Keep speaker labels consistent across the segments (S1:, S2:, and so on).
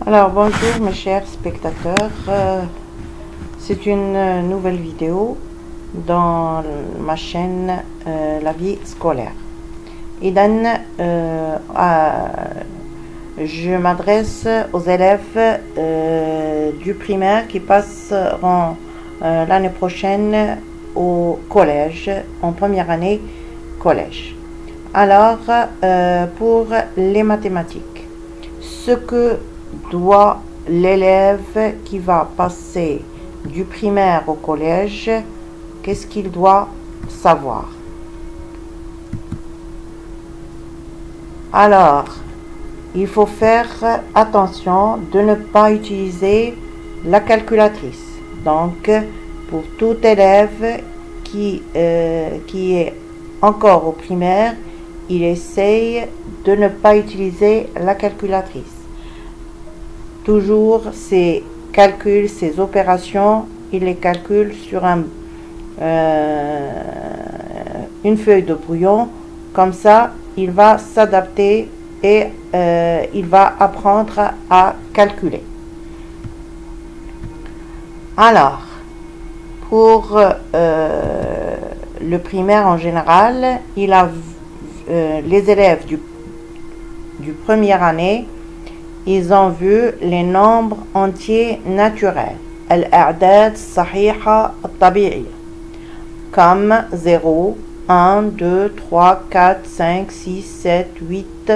S1: Alors bonjour mes chers spectateurs, c'est une nouvelle vidéo dans ma chaîne La vie scolaire. Je m'adresse aux élèves du primaire qui passeront l'année prochaine au collège, en première année collège. Alors pour les mathématiques, ce que doit l'élève qui va passer du primaire au collège, qu'est-ce qu'il doit savoir? Alors, il faut faire attention de ne pas utiliser la calculatrice. Donc, pour tout élève qui est encore au primaire, il essaye de ne pas utiliser la calculatrice. Toujours ces calculs, ces opérations, il les calcule sur une feuille de brouillon. Comme ça, il va s'adapter et il va apprendre à calculer. Alors, pour le primaire en général, il a les élèves du première année, ils ont vu les nombres entiers naturels, al-a'dad sahiha al-tabi'iyya, comme 0, 1, 2, 3, 4, 5, 6, 7, 8,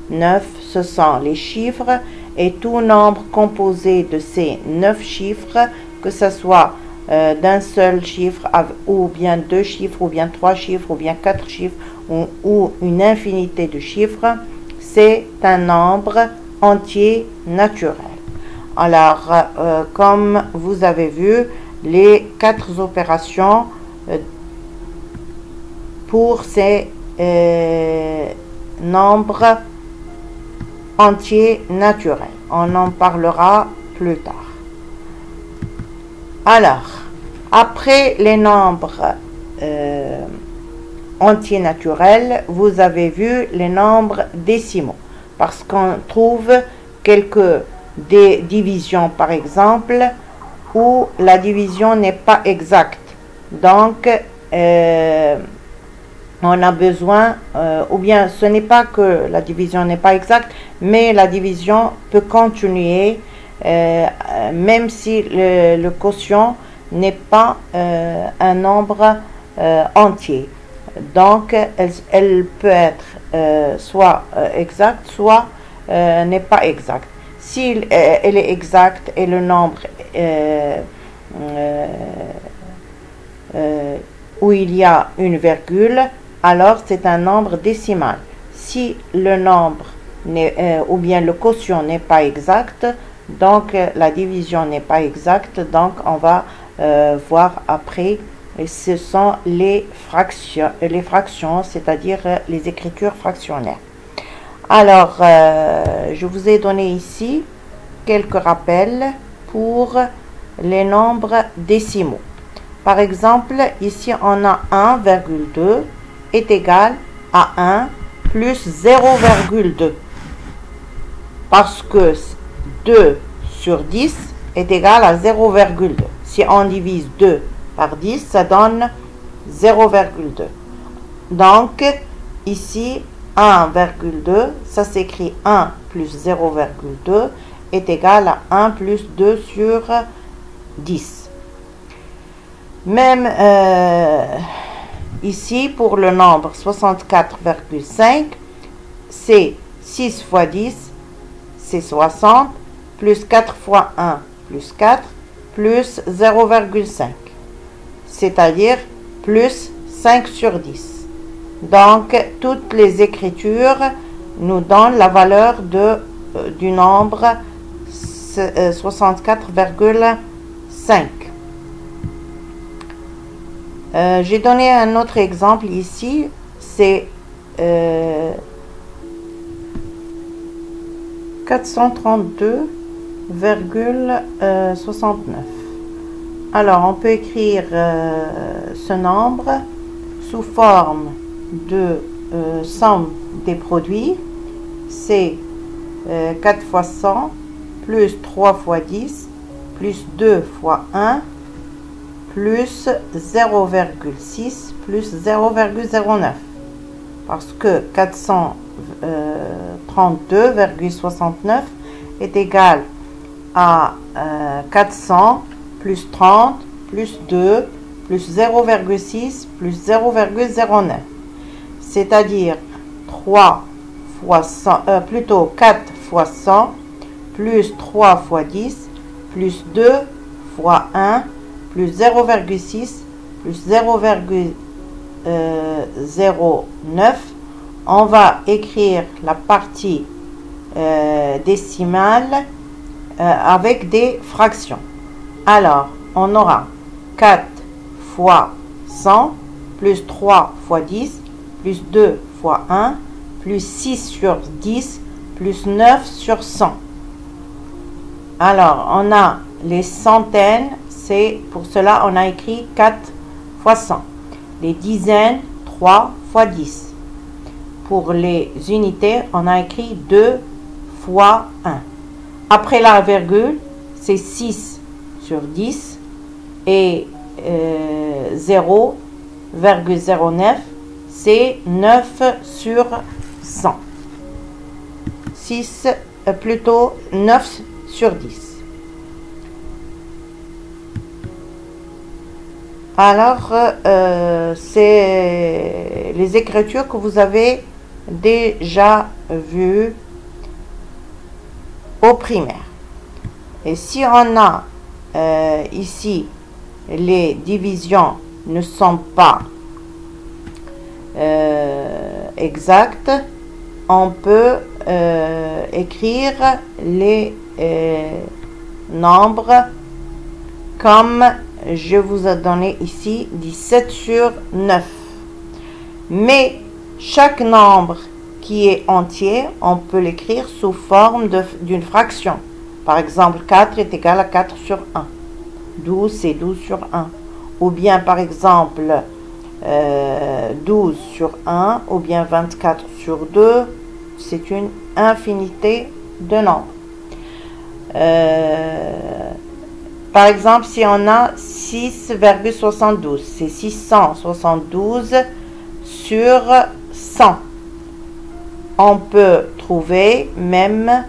S1: 9, ce sont les chiffres, et tout nombre composé de ces 9 chiffres, que ce soit d'un seul chiffre, ou bien 2 chiffres, ou bien 3 chiffres, ou bien 4 chiffres, ou une infinité de chiffres, c'est un nombre entier naturel. Alors, comme vous avez vu, les 4 opérations pour ces nombres entiers naturels. On en parlera plus tard. Alors, après les nombres entiers naturels, vous avez vu les nombres décimaux. Parce qu'on trouve quelques divisions, par exemple, où la division n'est pas exacte. Donc, on a besoin, ou bien ce n'est pas que la division n'est pas exacte, mais la division peut continuer, même si le quotient n'est pas un nombre entier. Donc, elle peut être soit exacte, soit n'est pas exacte. Si elle est exacte et le nombre où il y a une virgule, alors c'est un nombre décimal. Si le nombre ou bien le quotient n'est pas exact, donc la division n'est pas exacte, donc on va voir après. Et ce sont les fractions, c'est-à-dire les écritures fractionnaires. Alors, je vous ai donné ici quelques rappels pour les nombres décimaux. Par exemple, ici on a 1,2 est égal à 1 plus 0,2. Parce que 2 sur 10 est égal à 0,2. Si on divise 2 par 10, ça donne 0,2. Donc, ici, 1,2, ça s'écrit 1 plus 0,2 est égal à 1 plus 2 sur 10. Même ici, pour le nombre 64,5, c'est 6 fois 10, c'est 60, plus 4 fois 1, plus 4, plus 0,5. C'est-à-dire plus 5 sur 10. Donc, toutes les écritures nous donnent la valeur du nombre 64,5. J'ai donné un autre exemple ici, c'est 432,69. Alors, on peut écrire ce nombre sous forme de somme des produits. C'est 4 fois 100 plus 3 fois 10, plus 2 fois 1, plus 0,6, plus 0,09. Parce que 432,69 est égal à 400 plus 30 plus 2 plus 0,6 plus 0,09. C'est-à-dire 3 fois 100, plutôt 4 fois 100 plus 3 fois 10 plus 2 fois 1 plus 0,6 plus 0,09. On va écrire la partie décimale avec des fractions. Alors, on aura 4 fois 100 plus 3 fois 10 plus 2 fois 1 plus 6 sur 10 plus 9 sur 100. Alors, on a les centaines, c'est pour cela on a écrit 4 fois 100. Les dizaines, 3 fois 10. Pour les unités, on a écrit 2 fois 1. Après la virgule, c'est 6 sur 10 et 0,09, c'est 9 sur 100. 6, plutôt 9 sur 10. Alors, c'est les écritures que vous avez déjà vues au primaire. Et si on a ici les divisions ne sont pas exactes, on peut écrire les nombres comme je vous ai donné ici 17 sur 9. Mais chaque nombre qui est entier, on peut l'écrire sous forme d'une fraction. Par exemple, 4 est égal à 4 sur 1. 12, c'est 12 sur 1. Ou bien, par exemple, 12 sur 1, ou bien 24 sur 2. C'est une infinité de nombres. Par exemple, si on a 6,72, c'est 672 sur 100. On peut trouver même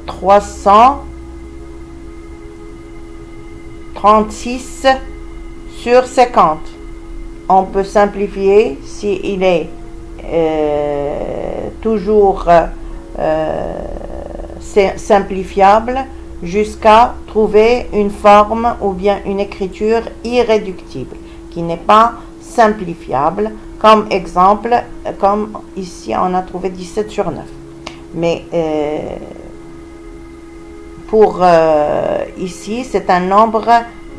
S1: 336 sur 50. On peut simplifier s'il est toujours simplifiable jusqu'à trouver une forme ou bien une écriture irréductible qui n'est pas simplifiable. Comme exemple, comme ici on a trouvé 17 sur 9. Mais pour ici, c'est un nombre,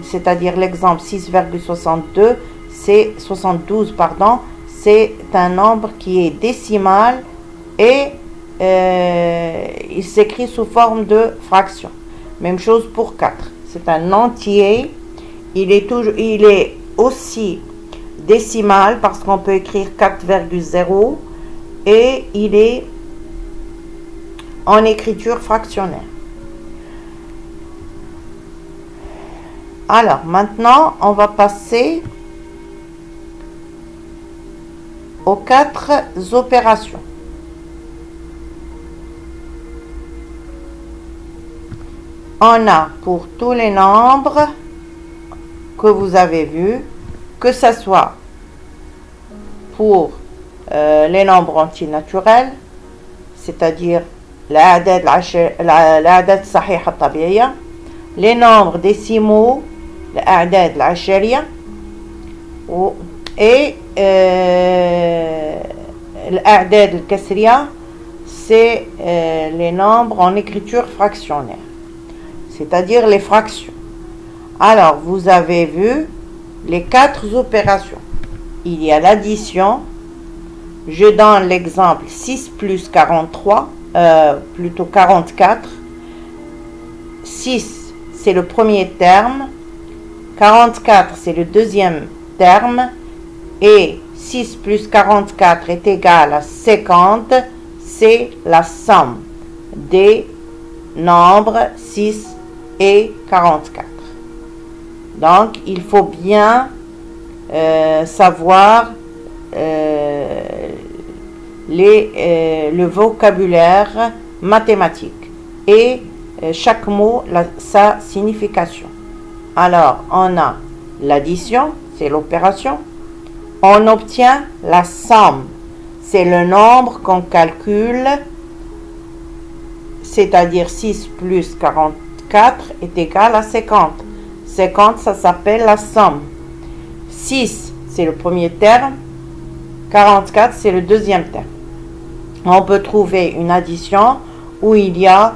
S1: c'est-à-dire l'exemple 6,62, c'est 72, pardon, c'est un nombre qui est décimal et il s'écrit sous forme de fraction. Même chose pour 4. C'est un entier. Il est aussi décimal parce qu'on peut écrire 4,0 et il est en écriture fractionnaire. Alors, maintenant, on va passer aux 4 opérations. On a pour tous les nombres que vous avez vus, que ce soit pour les nombres entiers naturels, c'est-à-dire الأعداد الصحيحة الطبيعية, les nombres décimaux, الأعداد العشرية, et الأعداد الكسرية, c'est les nombres en écriture fractionnaire, c'est-à-dire les fractions. Alors, vous avez vu les 4 opérations. Il y a l'addition. Je donne l'exemple 6 plus 43, plutôt 44. 6, c'est le premier terme. 44, c'est le deuxième terme. Et 6 plus 44 est égal à 50. C'est la somme des nombres 6 et 44. Donc, il faut bien savoir le vocabulaire mathématique et chaque mot sa signification. Alors, on a l'addition, c'est l'opération. On obtient la somme, c'est le nombre qu'on calcule, c'est-à-dire 6 plus 44 est égal à 50. 50, ça s'appelle la somme. 6, c'est le premier terme. 44, c'est le deuxième terme. On peut trouver une addition où il y a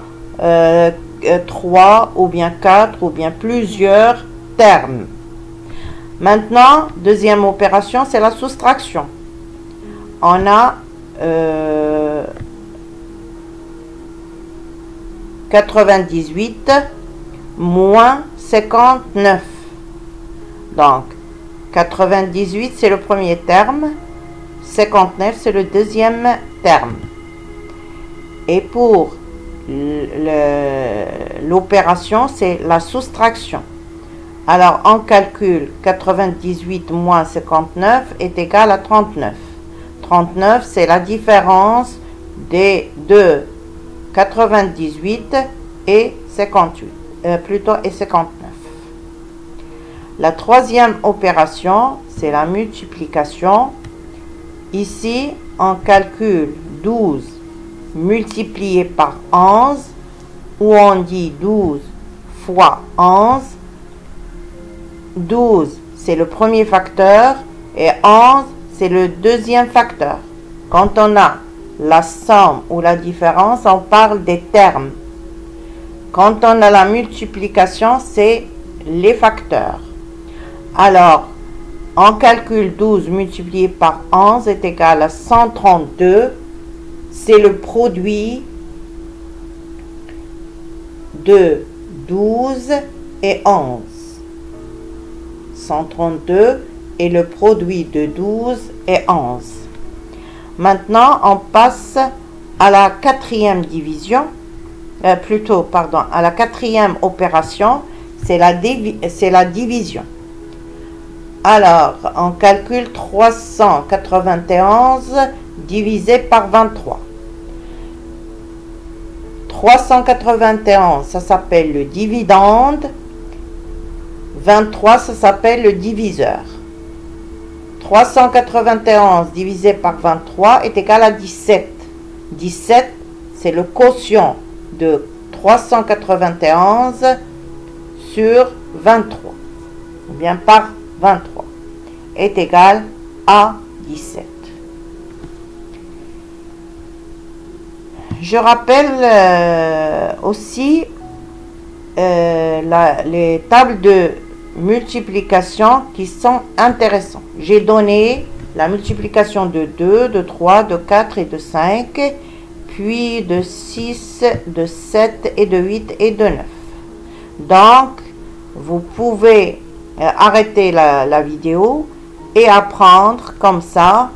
S1: 3 ou bien 4 ou bien plusieurs termes. Maintenant, deuxième opération, c'est la soustraction. On a 98 moins 59. Donc, 98, c'est le premier terme. 59, c'est le deuxième terme. Et pour l'opération, c'est la soustraction. Alors, on calcule 98 moins 59 est égal à 39. 39, c'est la différence des deux 98 et 58, et 59. La troisième opération, c'est la multiplication. Ici, on calcule 12 multiplié par 11, ou on dit 12 fois 11. 12, c'est le premier facteur, et 11, c'est le deuxième facteur. Quand on a la somme ou la différence, on parle des termes. Quand on a la multiplication, c'est les facteurs. Alors, on calcule 12 multiplié par 11 est égal à 132. C'est le produit de 12 et 11. 132 est le produit de 12 et 11. Maintenant, on passe à la quatrième division, à la quatrième opération, c'est la division. Alors, on calcule 391 divisé par 23. 391, ça s'appelle le dividende. 23, ça s'appelle le diviseur. 391 divisé par 23 est égal à 17. 17, c'est le quotient de 391 sur 23, ou bien par 23, est égal à 17. Je rappelle aussi les tables de multiplication qui sont intéressantes. J'ai donné la multiplication de 2, de 3, de 4 et de 5, puis de 6, de 7 et de 8 et de 9. Donc, vous pouvez arrêter la vidéo et apprendre comme ça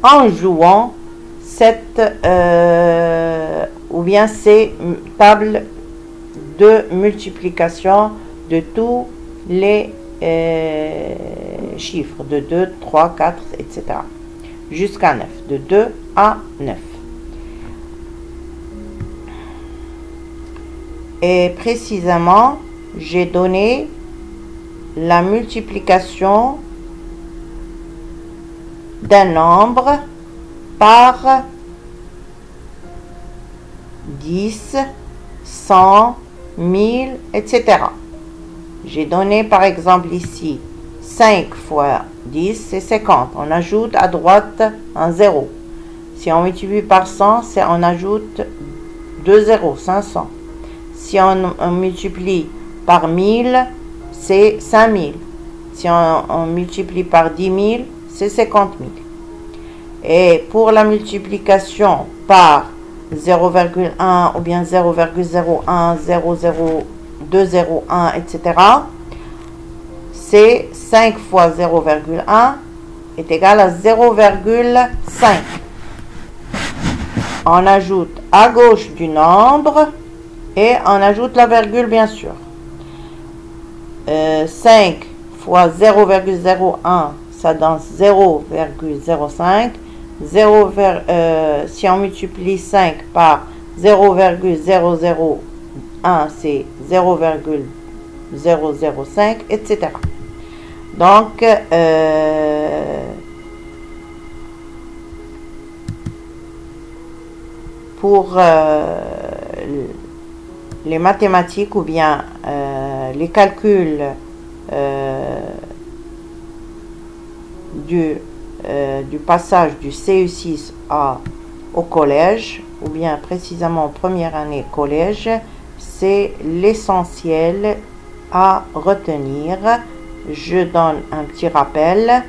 S1: en jouant cette ou bien ces tables de multiplication de tous les chiffres de 2, 3, 4, etc. jusqu'à 9, de 2 à 9. Et précisément, j'ai donné la multiplication d'un nombre par 10, 100, 1000, etc. J'ai donné par exemple ici 5 fois 10, c'est 50. On ajoute à droite un 0. Si on multiplie par 100, on ajoute 2 zéros, 500. Si on multiplie par 1000, c'est 5000. Si on multiplie par 10 000, c'est 50 000. Et pour la multiplication par 0,1 ou bien 0,01, 0,0201, etc., c'est 5 fois 0,1 est égal à 0,5. On ajoute à gauche du nombre Et on ajoute la virgule, bien sûr. 5 fois 0,01, ça donne 0,05. Si on multiplie 5 par 0,001, c'est 0,005, etc. Donc, pour les mathématiques ou bien les calculs du passage du CE6 au collège, ou bien précisément première année collège, c'est l'essentiel à retenir. Je donne un petit rappel.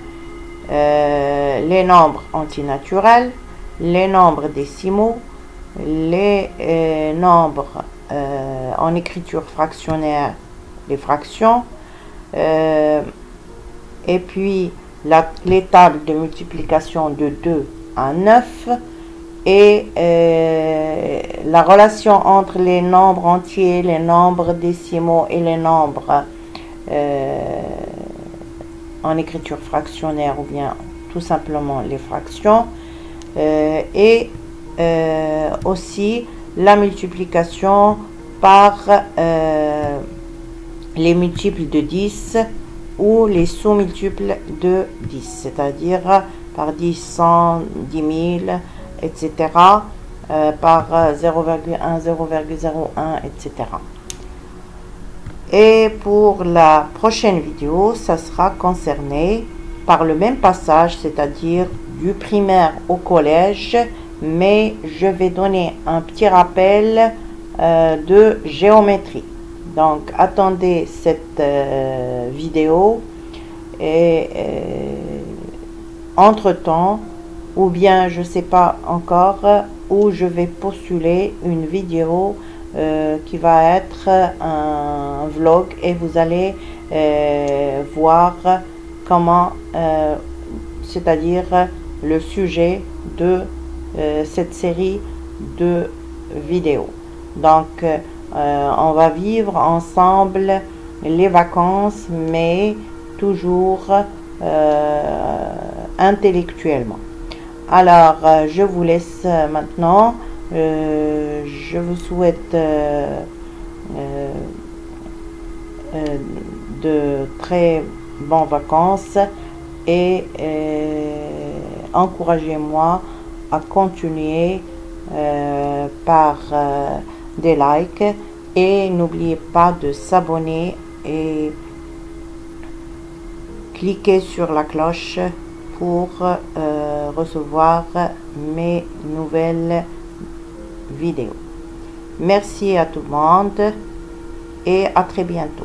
S1: Les nombres antinaturels, les nombres décimaux, les nombres en écriture fractionnaire, les fractions, et puis les tables de multiplication de 2 à 9, et la relation entre les nombres entiers, les nombres décimaux et les nombres en écriture fractionnaire, ou bien tout simplement les fractions, et aussi la multiplication par les multiples de 10 ou les sous-multiples de 10, c'est-à-dire par 10, 100, 10 000, etc., par 0,1, 0,01, etc. Et pour la prochaine vidéo, ça sera concerné par le même passage, c'est-à-dire du primaire au collège, mais je vais donner un petit rappel de géométrie. Donc, attendez cette vidéo et entre-temps, ou bien je ne sais pas encore, où je vais postuler une vidéo qui va être un vlog, et vous allez voir comment, c'est-à-dire le sujet de cette série de vidéos. Donc, on va vivre ensemble les vacances, mais toujours intellectuellement. Alors, je vous laisse maintenant. Je vous souhaite de très bonnes vacances, et encouragez-moi à continuer par des likes, et n'oubliez pas de s'abonner et cliquez sur la cloche pour recevoir mes nouvelles vidéos. Merci à tout le monde et à très bientôt.